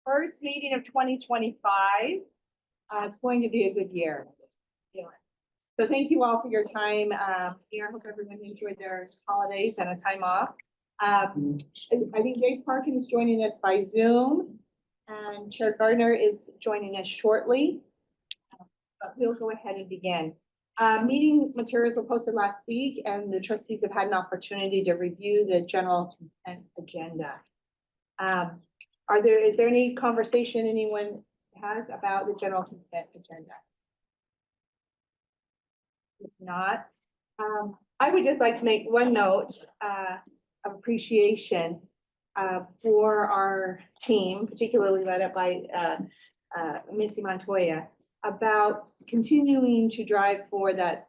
first meeting of 2025. It's going to be a good year. So thank you all for your time here. I hope everyone enjoyed their holidays and a time off. I think Dave Parkin is joining us by Zoom, and Chair Gardner is joining us shortly. But we'll go ahead and begin. Meeting materials were posted last week, and the trustees have had an opportunity to review the general consent agenda. Is there any conversation anyone has about the general consent agenda? If not, I would just like to make one note of appreciation for our team, particularly led up by Mitzi Montoya, about continuing to drive for that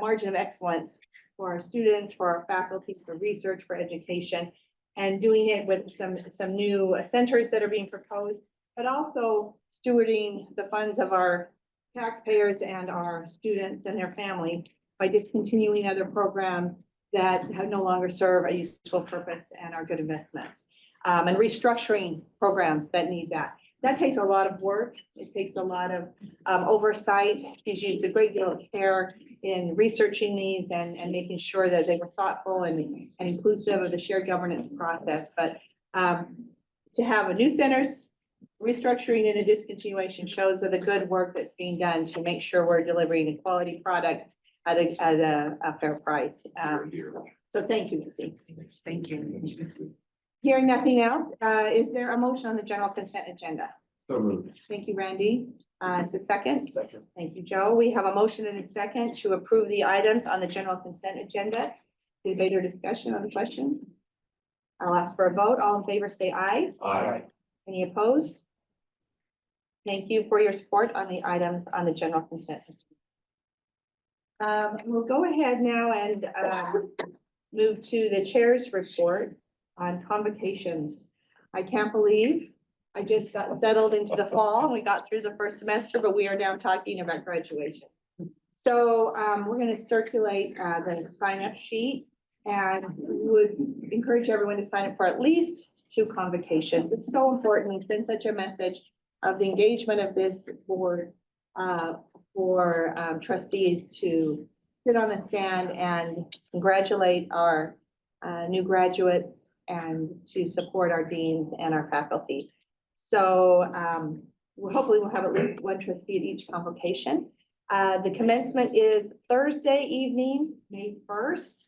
margin of excellence for our students, for our faculty, for research, for education, and doing it with some new centers that are being proposed, but also stewarding the funds of our taxpayers and our students and their families by discontinuing other programs that no longer serve a useful purpose and are good investments, and restructuring programs that need that. That takes a lot of work. It takes a lot of oversight. He's used a great deal of care in researching these and making sure that they were thoughtful and inclusive of the shared governance process. But to have a new centers, restructuring and a discontinuation shows of the good work that's being done to make sure we're delivering a quality product at a fair price. So thank you, Mitzi. Thank you. Hearing nothing else, is there a motion on the general consent agenda? So moved. Thank you, Randy. Is a second? Second. Thank you, Joe. We have a motion and a second to approve the items on the general consent agenda. Debate or discussion on the question? I'll ask for a vote. All in favor, say aye. Aye. Any opposed? Thank you for your support on the items on the general consent. We'll go ahead now and move to the chair's report on convocations. I can't believe I just got settled into the fall and we got through the first semester, but we are now talking about graduation. So we're going to circulate the sign-up sheet and would encourage everyone to sign up for at least 2 convocations. It's so important. It's been such a message of the engagement of this board for trustees to sit on the stand and congratulate our new graduates and to support our deans and our faculty. So hopefully we'll have at least 1 trustee at each convocation. The commencement is Thursday evening, May 1st.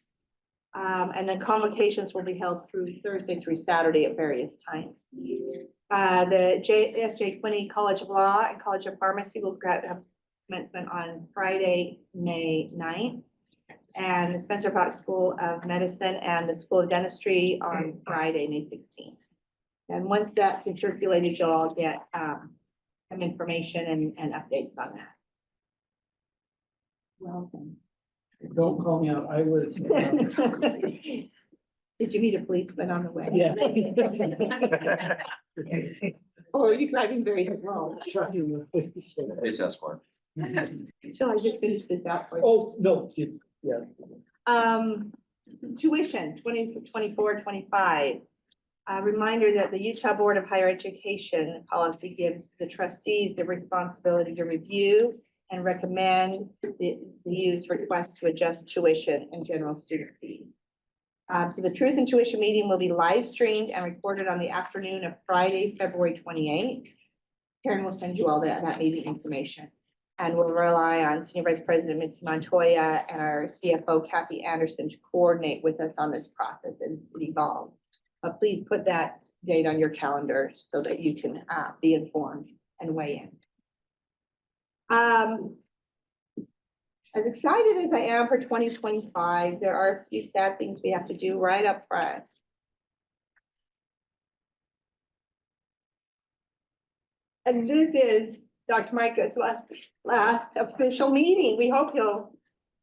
And then convocations will be held through Thursday through Saturday at various times. The S.J. Quinney College of Law and College of Pharmacy will have commencement on Friday, May 9th. And the Spencer Fox School of Medicine and the School of Dentistry on Friday, May 16th. And once that's circulated, you'll all get some information and updates on that. Welcome. Don't call me out. I was. Did you meet a policeman on the way? Yeah. Or are you driving very slow? It's escort. Shall I just finish this out for you? Oh, no, yeah. Tuition 2024-25. A reminder that the Utah Board of Higher Education policy gives the trustees the responsibility to review and recommend the use request to adjust tuition and general student fees. So the Truth and Tuition meeting will be live streamed and recorded on the afternoon of Friday, February 28th. Karen will send you all that meeting information. And we'll rely on Senior Vice President Mitzi Montoya and our CFO Kathy Anderson to coordinate with us on this process as it evolves. But please put that date on your calendar so that you can be informed and weigh in. As excited as I am for 2025, there are a few sad things we have to do right up front. And this is Dr. Micah's last official meeting. We hope he'll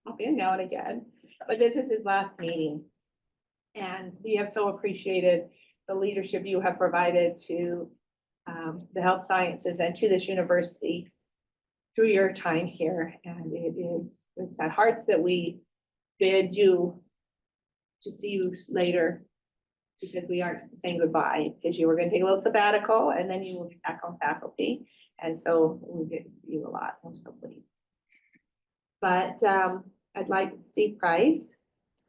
hop in now and again, but this is his last meeting. And we have so appreciated the leadership you have provided to the health sciences and to this university through your time here. And it's at hearts that we bid you to see you later because we aren't saying goodbye, because you were gonna take a little sabbatical and then you will be back on faculty. And so we get to see you a lot. I'm so pleased. But I'd like Steve Price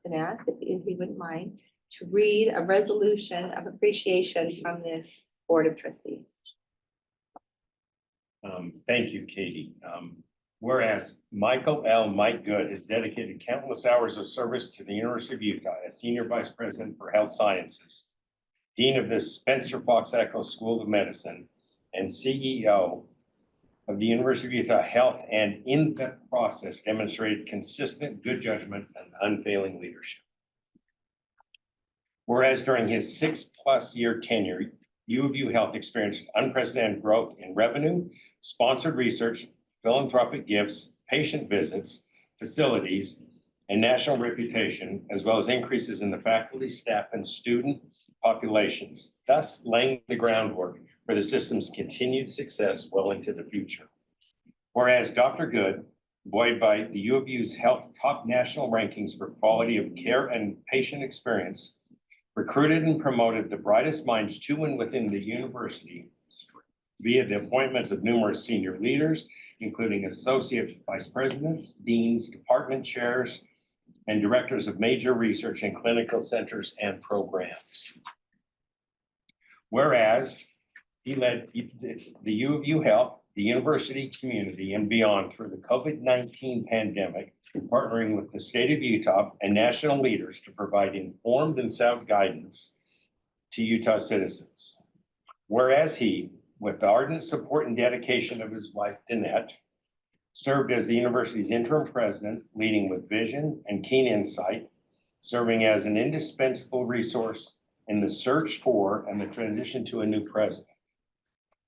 and ask if he wouldn't mind to read a resolution of appreciation from this Board of Trustees. Thank you, Katie. Whereas Michael L. Mike Good has dedicated countless hours of service to the University of Utah as Senior Vice President for Health Sciences, Dean of the Spencer Fox Echo School of Medicine, and CEO of the University of Utah Health, and in that process demonstrated consistent good judgment and unfailing leadership. Whereas during his 6+ year tenure, U of U Health experienced unprecedented growth in revenue, sponsored research, philanthropic gifts, patient visits, facilities, and national reputation, as well as increases in the faculty, staff, and student populations, thus laying the groundwork for the system's continued success well into the future. Whereas Dr. Good, buoyed by the U of U's health top national rankings for quality of care and patient experience, recruited and promoted the brightest minds to and within the university via the appointments of numerous senior leaders, including associate vice presidents, deans, department chairs, and directors of major research and clinical centers and programs. Whereas he led the U of U Health, the university community, and beyond through the COVID-19 pandemic, partnering with the state of Utah and national leaders to provide informed and sound guidance to Utah citizens. Whereas he, with the ardent support and dedication of his wife, Danette, served as the university's interim president, leading with vision and keen insight, serving as an indispensable resource in the search for and the transition to a new president.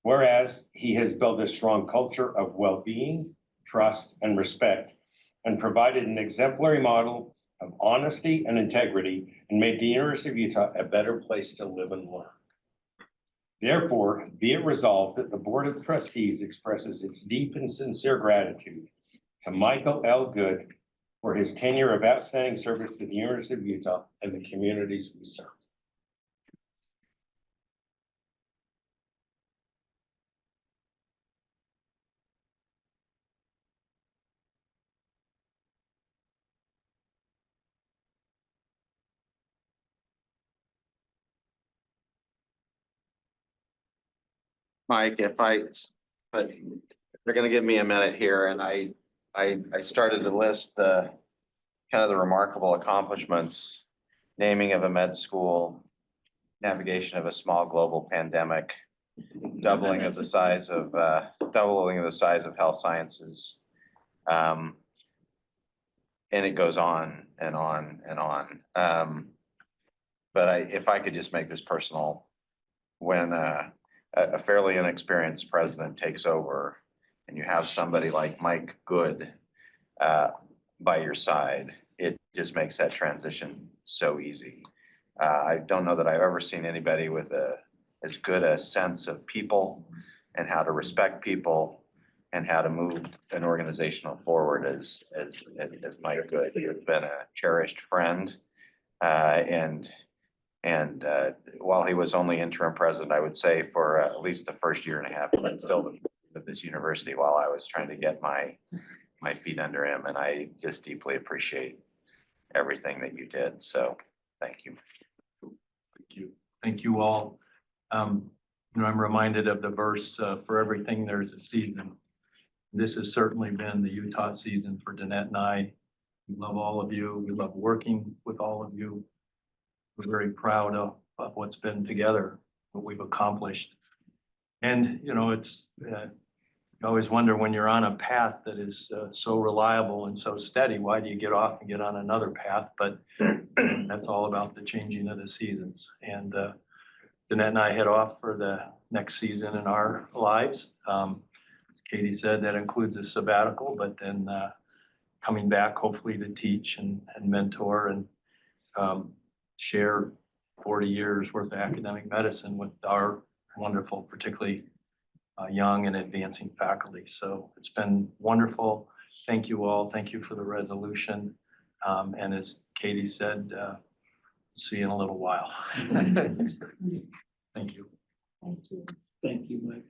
Whereas he has built a strong culture of well-being, trust, and respect, and provided an exemplary model of honesty and integrity, and made the University of Utah a better place to live and learn. Therefore, be it resolved that the Board of Trustees expresses its deep and sincere gratitude to Michael L. Good for his tenure of outstanding service to the University of Utah and the communities we serve. Mike, but they're gonna give me a minute here, and I started to list the kind of the remarkable accomplishments, naming of a med school, navigation of a small global pandemic, doubling of the size of health sciences. And it goes on and on and on. But if I could just make this personal, when a fairly inexperienced president takes over and you have somebody like Mike Good by your side, it just makes that transition so easy. I don't know that I've ever seen anybody with as good a sense of people and how to respect people and how to move an organizational forward as Mike Good. He's been a cherished friend, and while he was only interim president, I would say for at least the first year and a half, he still at this university while I was trying to get my feet under him, and I just deeply appreciate everything that you did. So thank you. Thank you. Thank you all. I'm reminded of the verse, for everything there's a season. This has certainly been the Utah season for Danette and I. We love all of you. We love working with all of you. We're very proud of what's been together, what we've accomplished. And, it's, you always wonder when you're on a path that is so reliable and so steady, why do you get off and get on another path? But that's all about the changing of the seasons. And Danette and I head off for the next season in our lives. As Katie said, that includes a sabbatical, but then coming back hopefully to teach and mentor and share 40 years worth of academic medicine with our wonderful, particularly young and advancing faculty. So it's been wonderful. Thank you all. Thank you for the resolution. And as Katie said, See you in a little while. Thank you. Thank you. Thank you, Mike.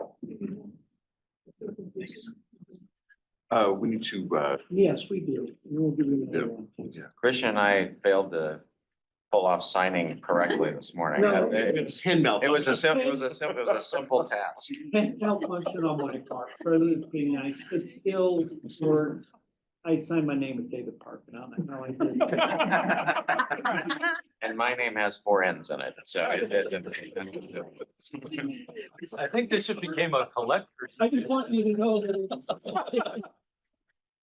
We need to, Yes, we do. We'll give you another one. Christian and I failed to pull off signing correctly this morning. No. hand melt. It was a simple task. Handheld function on my part, president's being nice, but still, for, I signed my name with David Parkin on it. No, I didn't. And my name has 4 N's in it, so. I think this should became a collector. I just want you to know that.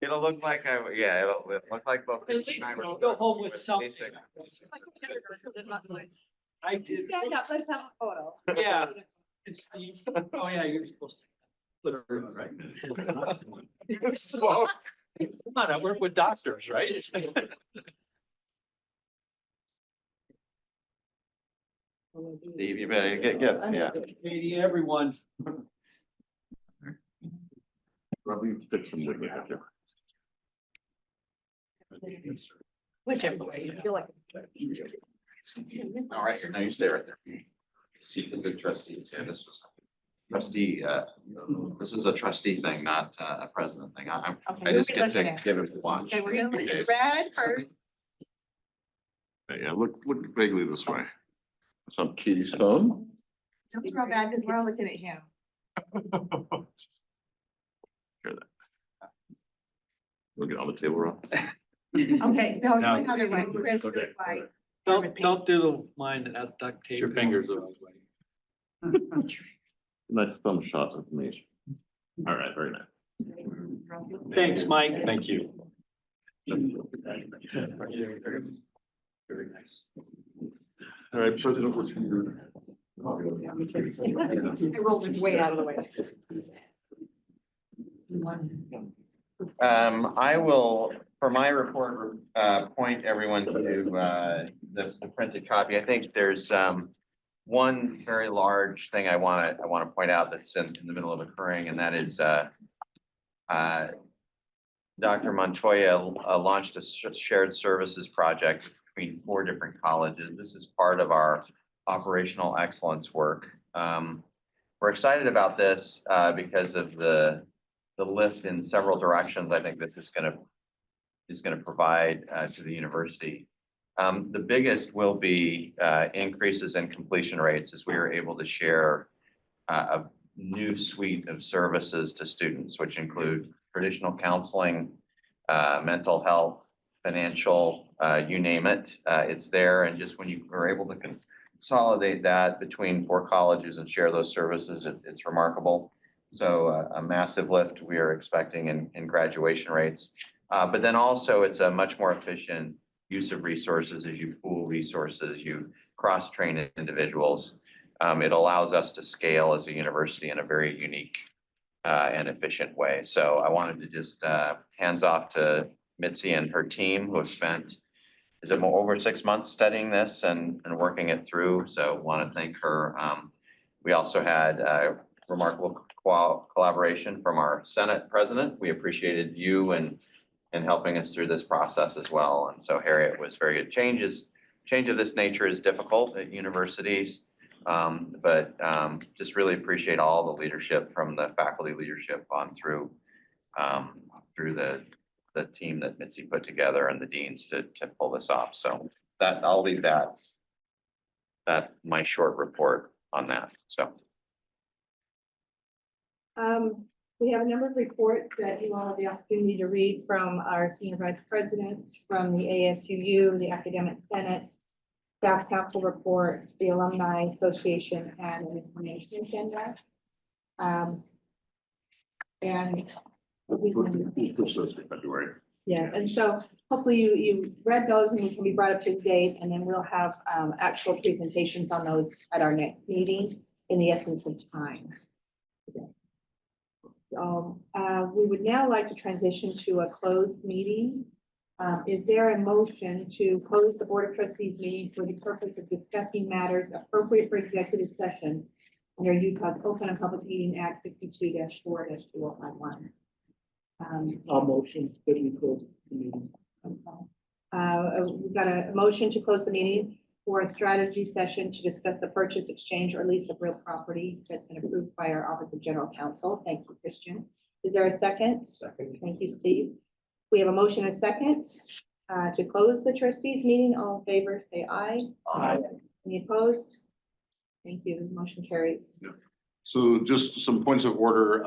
It'll look like it'll look like both. Christian and I were- Go home with something. basic- I did. Stand up, let's have a photo. Yeah. It's the, oh yeah, you're supposed to. Put it through, right? Slow. Come on, I work with doctors, right? Steve, you better get, yeah. Katie, everyone. Probably fix some wood back there. Whichever way you feel like. All right, now you stay right there. See the good trustees, yeah, this was trustee, this is a trustee thing, not a president thing. I Okay, just who get we looking to at? give it a watch. Okay, we're gonna look Okay. at red first. Yeah, look vaguely this way. It's on Katie's phone. Don't feel bad, because we're all looking at him. Hear that. Look at on the table, Rob. Okay, no, No. the other one, Chris, Okay. with like. Don't do the line that has duct tape. Your fingers are. Nice thumb shot of me. All right, very nice. Thanks, Mike. Thank you. Very nice. All right, President, what's your? I rolled it way out of the way. I will, for my report, point everyone to the printed copy. I think there's one very large thing I want to point out that's in the middle of occurring, and that is Dr. Montoya launched a shared services project between 4 different colleges. This is part of our operational excellence work. We're excited about this because of the lift in several directions. I think this is going to provide to the university. The biggest will be increases in completion rates as we are able to share a new suite of services to students, which include traditional counseling, mental health, financial, you name it, it's there. And just when you are able to consolidate that between 4 colleges and share those services, it's remarkable. So a massive lift we are expecting in graduation rates. But then also it's a much more efficient use of resources as you pool resources, you cross-train individuals. It allows us to scale as a university in a very unique and efficient way. So I wanted to just hands off to Mitzi and her team who have spent, is it over 6 months studying this and working it through. So want to thank her. We also had remarkable collaboration from our Senate president. We appreciated you and helping us through this process as well. And so Harriet was very good. Change of this nature is difficult at universities, but just really appreciate all the leadership from the faculty leadership on through the team that Mitzi put together and the deans to pull this off. So that I'll leave that my short report on that. So. We have a number of reports that you all have the opportunity to read from our senior vice presidents, from the ASUU, the Academic Senate, staff council reports, the Alumni Association, and an information agenda. And we can, Push those to February. yeah, and so hopefully you read those and you can be brought up to date, and then we'll have actual presentations on those at our next meeting in the essence of time. We would now like to transition to a closed meeting. Is there a motion to close the Board of Trustees meeting for the purpose of discussing matters appropriate for executive session under Utah's Open and Public Meeting Act 52-4-2051? I'll motion that we close the meeting. We've got a motion to close the meeting. Is for a strategy session to discuss the purchase, exchange, or lease of real property that's been approved by our Office of General Counsel. Thank you, Christian. Is there a second? Second. Thank you, Steve. We have a motion and a second to close the trustees meeting. All in favor, say aye. Aye. Any opposed? Thank you. The motion carries. So just some points of order.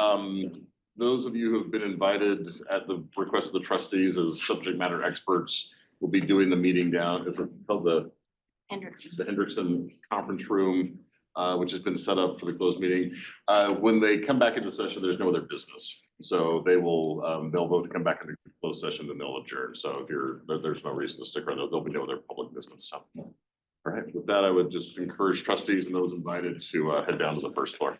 Those of you who have been invited at the request of the trustees as subject matter experts will be doing the meeting down, is it called the Hendrickson Conference Room, which has been set up for the closed meeting. When they come back into session, there's no other business. So they will, they'll vote to come back into closed session, then they'll adjourn. So if there's no reason to stick around, there'll be no other public business. So, all right, with that, I would just encourage trustees and those invited to head down to the first floor.